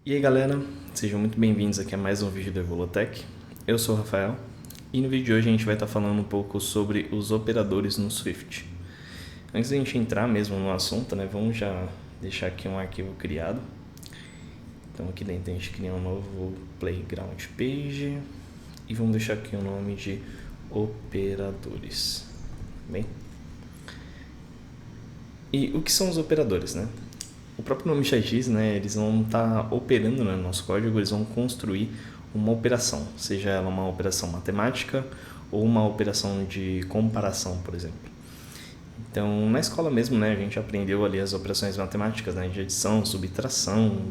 E aí galera, sejam muito bem-vindos aqui a mais um vídeo do Evolotech. Eu sou o Rafael e no vídeo de hoje a gente vai estar falando um pouco sobre os operadores no Swift. Antes da gente entrar mesmo no assunto, né, vamos já deixar aqui um arquivo criado. Então aqui dentro a gente cria um novo Playground Page e vamos deixar aqui o nome de operadores. Bem? E o que são os operadores, né? O próprio nome já diz, né? Eles vão estar operando no nosso código, eles vão construir uma operação, seja ela uma operação matemática ou uma operação de comparação, por exemplo. Então, na escola mesmo, né, a gente aprendeu ali as operações matemáticas, né, de adição, subtração.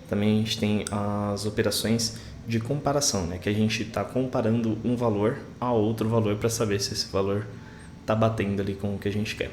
Também a gente tem as operações de comparação, né, que a gente está comparando um valor a outro valor para saber se esse valor está batendo ali com o que a gente quer.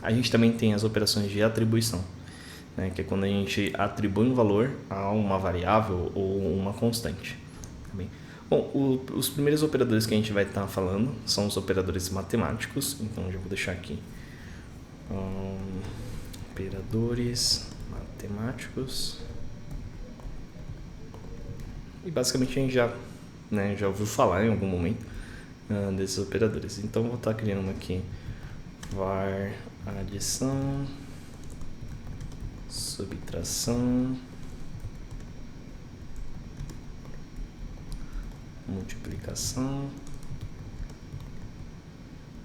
A gente também tem as operações de atribuição, né, que é quando a gente atribui um valor a uma variável ou uma constante. Tá bem? Bom, os primeiros operadores que a gente vai estar falando são os operadores matemáticos, então eu já vou deixar aqui operadores matemáticos. E basicamente a gente já ouviu falar em algum momento desses operadores. Então eu vou estar criando aqui var adição, subtração, multiplicação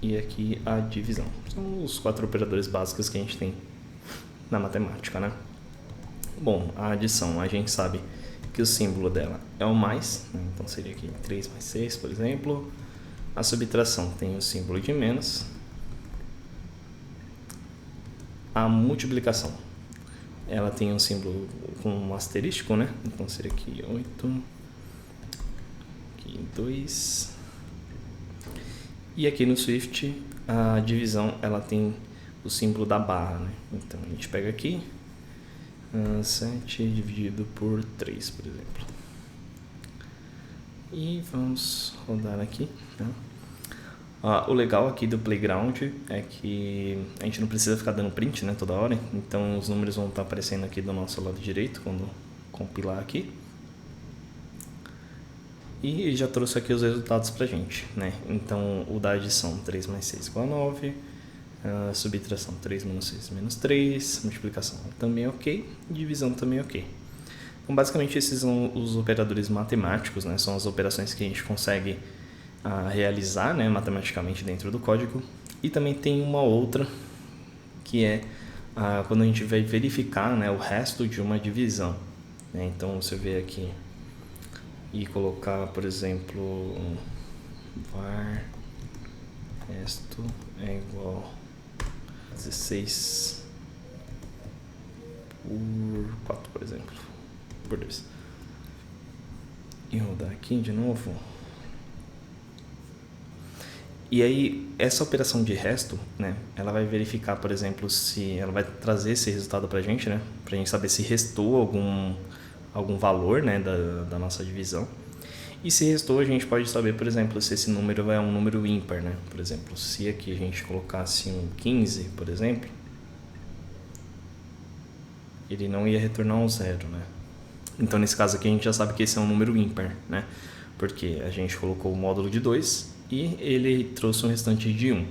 e aqui a divisão. São os 4 operadores básicos que a gente tem na matemática, né? Bom, a adição, a gente sabe que o símbolo dela é o mais, né? Então seria aqui 3 mais 6, por exemplo. A subtração tem o símbolo de menos. A multiplicação, ela tem um símbolo com um asterístico, né? Então seria aqui 8, aqui 2. E aqui no Swift, a divisão, ela tem o símbolo da barra, né? Então a gente pega aqui, 7 dividido por 3, por exemplo. E vamos rodar aqui, né? O legal aqui do Playground é que a gente não precisa ficar dando print, né, toda hora. Então os números vão estar aparecendo aqui do nosso lado direito quando compilar aqui. E ele já trouxe aqui os resultados pra gente, né? Então o da adição 3 mais 6 igual a 9. A subtração 3 menos 6 menos 3. Multiplicação também é ok. Divisão também é ok. Então basicamente esses são os operadores matemáticos, né? São as operações que a gente consegue realizar, né, matematicamente dentro do código. E também tem uma outra que é quando a gente vai verificar, né, o resto de uma divisão, né? Então você vê aqui e colocar, por exemplo, var resto é igual a 16 por 4, por exemplo, por 2. E rodar aqui de novo. E aí, essa operação de resto, né, ela vai verificar, por exemplo, se ela vai trazer esse resultado para a gente, né, para a gente saber se restou algum valor, né, da nossa divisão. E se restou, a gente pode saber, por exemplo, se esse número é um número ímpar, né? Por exemplo, se aqui a gente colocasse um 15, por exemplo, ele não ia retornar um zero, né? Então, nesse caso aqui, a gente já sabe que esse é um número ímpar, né? Porque a gente colocou o módulo de 2 e ele trouxe um restante de 1.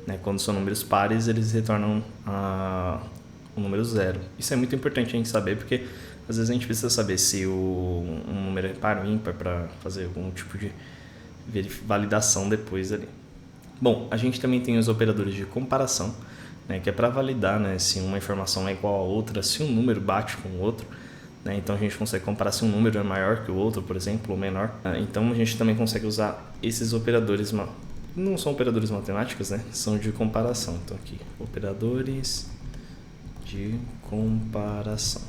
Né? Quando são números pares, eles retornam o número 0. Isso é muito importante a gente saber, porque às vezes a gente precisa saber se um número é par ou ímpar para fazer algum tipo de validação depois ali. Bom, a gente também tem os operadores de comparação, né, que é para validar, né, se uma informação é igual a outra, se um número bate com o outro. Né? Então a gente consegue comparar se um número é maior que o outro, por exemplo, ou menor. Então a gente também consegue usar esses operadores, não são operadores matemáticos, né? São de comparação. Então aqui, operadores de comparação.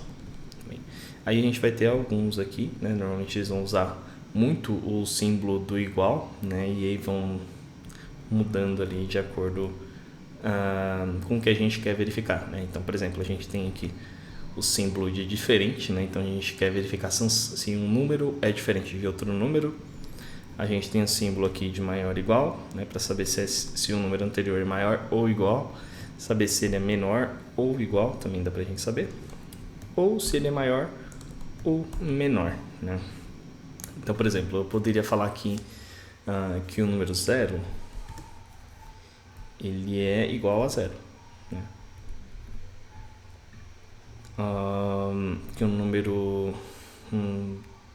Bem, aí a gente vai ter alguns aqui, né? Normalmente eles vão usar muito o símbolo do igual, né? E aí vão mudando ali de acordo com o que a gente quer verificar, né? Então, por exemplo, a gente tem aqui o símbolo de diferente, né? Então a gente quer verificar se um número é diferente de outro número. A gente tem o símbolo aqui de maior ou igual, né? Para saber se o número anterior é maior ou igual, saber se ele é menor ou igual, também dá para a gente saber, ou se ele é maior ou menor, né? Então, por exemplo, eu poderia falar aqui que o número 0 ele é igual a 0, né? Que o número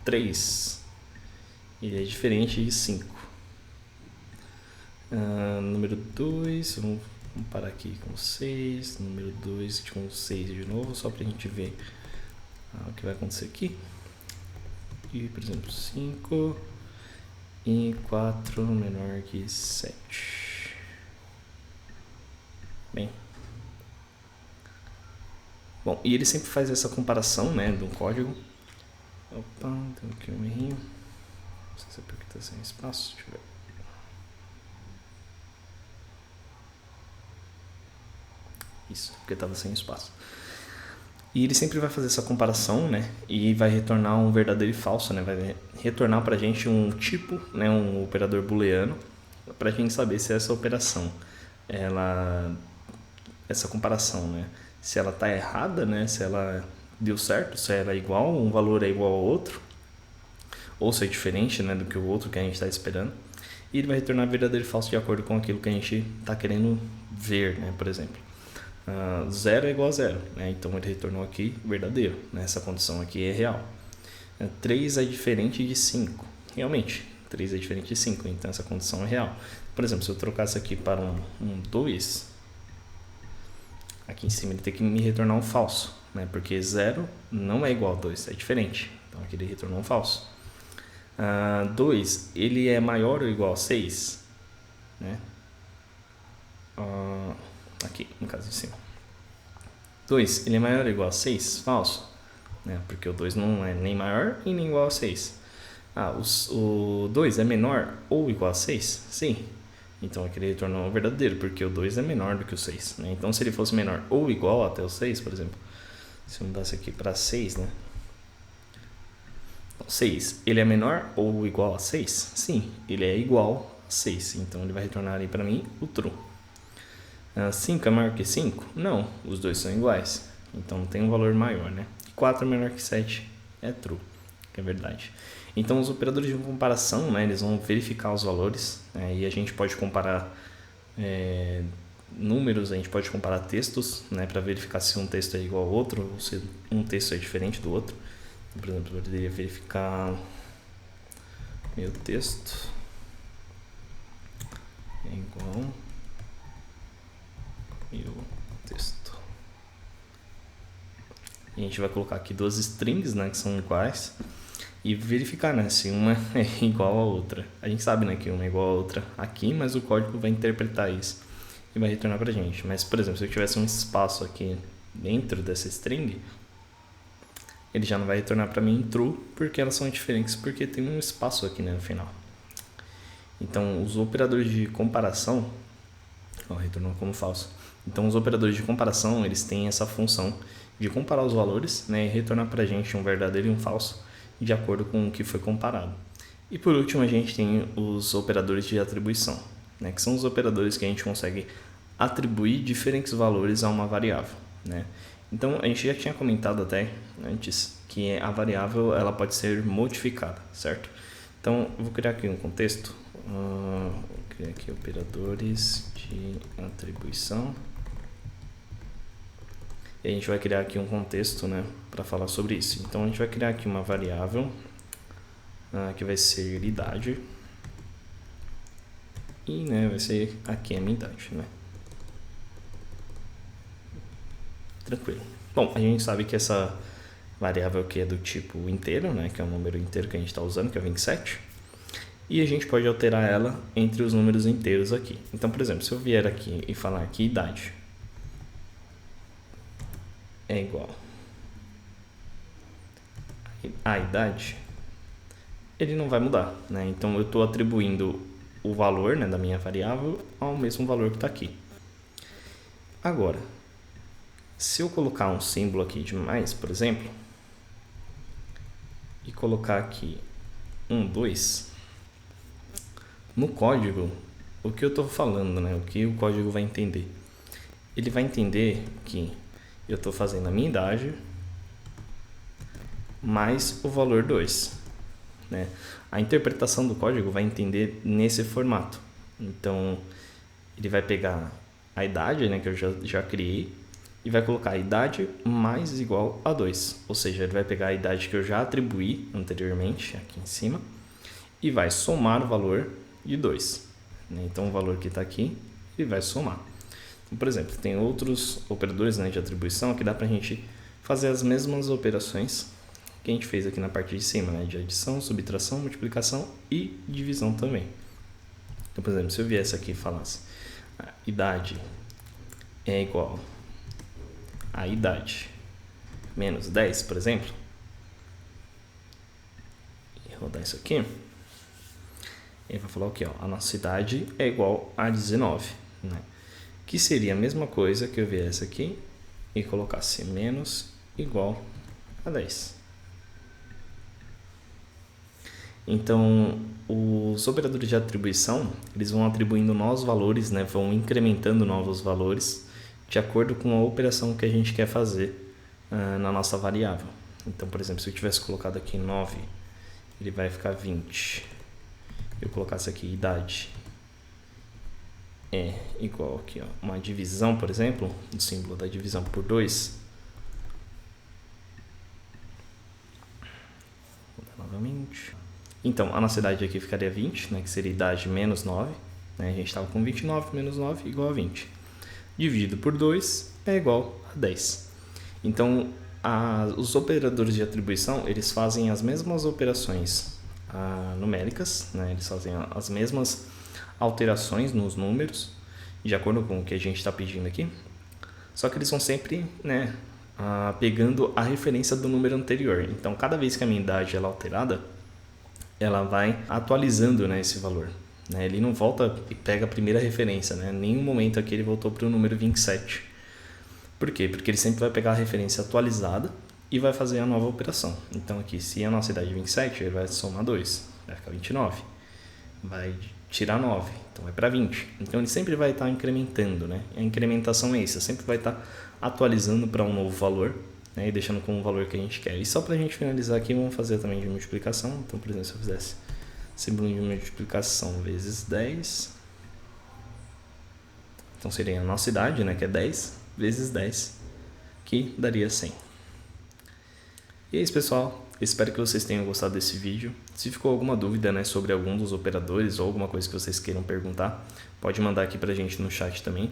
3 ele é diferente de 5. Número 2, vamos parar aqui com 6, número 2 com 6 de novo, só para a gente ver o que vai acontecer aqui. E, por exemplo, 5 e 4 menor que 7. Bem. Bom, e ele sempre faz essa comparação, né, do código. Opa, tem aqui um errinho. Não sei se é porque está sem espaço. Deixa eu ver. Isso, porque estava sem espaço. E ele sempre vai fazer essa comparação, né? E vai retornar um verdadeiro e falso, né? Vai retornar para a gente um tipo, né? Um operador booleano, para a gente saber se essa operação, essa comparação, né? Se ela está errada, né? Se ela deu certo, se ela é igual, um valor é igual ao outro, ou se é diferente, né? Do que o outro que a gente está esperando. E ele vai retornar verdadeiro e falso de acordo com aquilo que a gente está querendo ver, né? Por exemplo. 0 é igual a 0, né? Então ele retornou aqui verdadeiro, né? Essa condição aqui é real. 3 é diferente de 5, realmente, 3 é diferente de 5, então essa condição é real. Por exemplo, se eu trocasse aqui para um 2, aqui em cima ele tem que me retornar um falso, né? Porque 0 não é igual a 2, é diferente, então aqui ele retornou um falso. 2, ele é maior ou igual a 6, né? Aqui, no caso de cima. 2, ele é maior ou igual a 6? Falso. Né? Porque o 2 não é nem maior e nem igual a 6. O 2 é menor ou igual a 6? Sim. Então aqui ele retornou verdadeiro, porque o 2 é menor do que o 6. Né? Então se ele fosse menor ou igual até o 6, por exemplo, se eu mudasse aqui para 6, né? 6, ele é menor ou igual a 6? Sim, ele é igual a 6. Então ele vai retornar ali para mim o true. 5 é maior que 5? Não, os dois são iguais. Então tem um valor maior, né? 4 é menor que 7 é true, que é verdade. Então os operadores de comparação, né, eles vão verificar os valores, né, e a gente pode comparar números, a gente pode comparar textos, né, para verificar se um texto é igual ao outro ou se um texto é diferente do outro. Então, por exemplo, eu poderia verificar meu texto é igual meu texto. E a gente vai colocar aqui duas strings, né, que são iguais, e verificar, né, se uma é igual a outra. A gente sabe, né, que uma é igual a outra aqui, mas o código vai interpretar isso e vai retornar pra gente. Mas, por exemplo, se eu tivesse um espaço aqui dentro dessa string, ele já não vai retornar para mim true, porque elas são diferentes, porque tem um espaço aqui, né, no final. Então, os operadores de comparação, retornou como falso. Então, os operadores de comparação, eles têm essa função de comparar os valores, né, e retornar para a gente um verdadeiro e um falso, de acordo com o que foi comparado. E por último, a gente tem os operadores de atribuição, né, que são os operadores que a gente consegue atribuir diferentes valores a uma variável, né. Então, a gente já tinha comentado até antes que a variável ela pode ser modificada, certo? Então, eu vou criar aqui um contexto. Vou criar aqui operadores de atribuição. E a gente vai criar aqui um contexto, né, para falar sobre isso. Então, a gente vai criar aqui uma variável que vai ser idade. E, né, vai ser aqui a minha idade, né? Tranquilo. Bom, a gente sabe que essa variável aqui é do tipo inteiro, né, que é um número inteiro que a gente está usando, que é 27. E a gente pode alterar ela entre os números inteiros aqui. Então, por exemplo, se eu vier aqui e falar que idade é igual a idade, ele não vai mudar, né? Então, eu estou atribuindo o valor, né, da minha variável ao mesmo valor que está aqui. Agora, se eu colocar um símbolo aqui de mais, por exemplo, e colocar aqui 2, no código, o que eu estou falando, né? O que o código vai entender? Ele vai entender que eu estou fazendo a minha idade mais o valor 2. Né? A interpretação do código vai entender nesse formato. Então, ele vai pegar a idade, né, que eu já criei, e vai colocar a idade mais igual a 2. Ou seja, ele vai pegar a idade que eu já atribuí anteriormente, aqui em cima, e vai somar o valor de 2. Né? Então, o valor que está aqui, ele vai somar. Então, por exemplo, tem outros operadores, né, de atribuição que dá para a gente fazer as mesmas operações que a gente fez aqui na parte de cima, né, de adição, subtração, multiplicação e divisão também. Então, por exemplo, se eu viesse aqui e falasse a idade é igual a idade menos 10, por exemplo, e rodar isso aqui, ele vai falar o que? A nossa idade é igual a 19, né? Que seria a mesma coisa que eu viesse aqui e colocasse menos igual a 10. Então, os operadores de atribuição, eles vão atribuindo novos valores, né? Vão incrementando novos valores de acordo com a operação que a gente quer fazer na nossa variável. Então, por exemplo, se eu tivesse colocado aqui 9, ele vai ficar 20. Eu colocasse aqui idade é igual aqui, uma divisão, por exemplo, o símbolo da divisão por 2. Vou dar novamente. Então, a nossa idade aqui ficaria 20, né, que seria idade menos 9. Né, a gente estava com 29 menos 9 igual a 20. Dividido por 2 é igual a 10. Então, os operadores de atribuição, eles fazem as mesmas operações numéricas, né, eles fazem as mesmas alterações nos números, de acordo com o que a gente está pedindo aqui. Só que eles vão sempre, né, pegando a referência do número anterior. Então, cada vez que a minha idade ela é alterada, ela vai atualizando, né, esse valor. Né? Ele não volta e pega a primeira referência. Né? Em nenhum momento aqui ele voltou para o número 27. Por quê? Porque ele sempre vai pegar a referência atualizada e vai fazer a nova operação. Então aqui, se a nossa idade é 27, ele vai somar 2, vai ficar 29. Vai tirar 9, então vai para 20. Então ele sempre vai estar incrementando. Né? A incrementação é isso, sempre vai estar atualizando para um novo valor, né, e deixando com o valor que a gente quer. E só para a gente finalizar aqui, vamos fazer também de multiplicação. Então, por exemplo, se eu fizesse símbolo de multiplicação vezes 10, então seria a nossa idade, né, que é 10, vezes 10, que daria 100. E é isso, pessoal. Espero que vocês tenham gostado desse vídeo. Se ficou alguma dúvida, né, sobre algum dos operadores ou alguma coisa que vocês queiram perguntar, pode mandar aqui pra gente no chat também.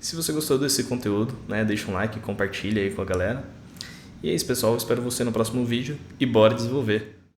Se você gostou desse conteúdo, né, deixa um like, compartilha aí com a galera. E é isso, pessoal. Espero você no próximo vídeo e bora desenvolver!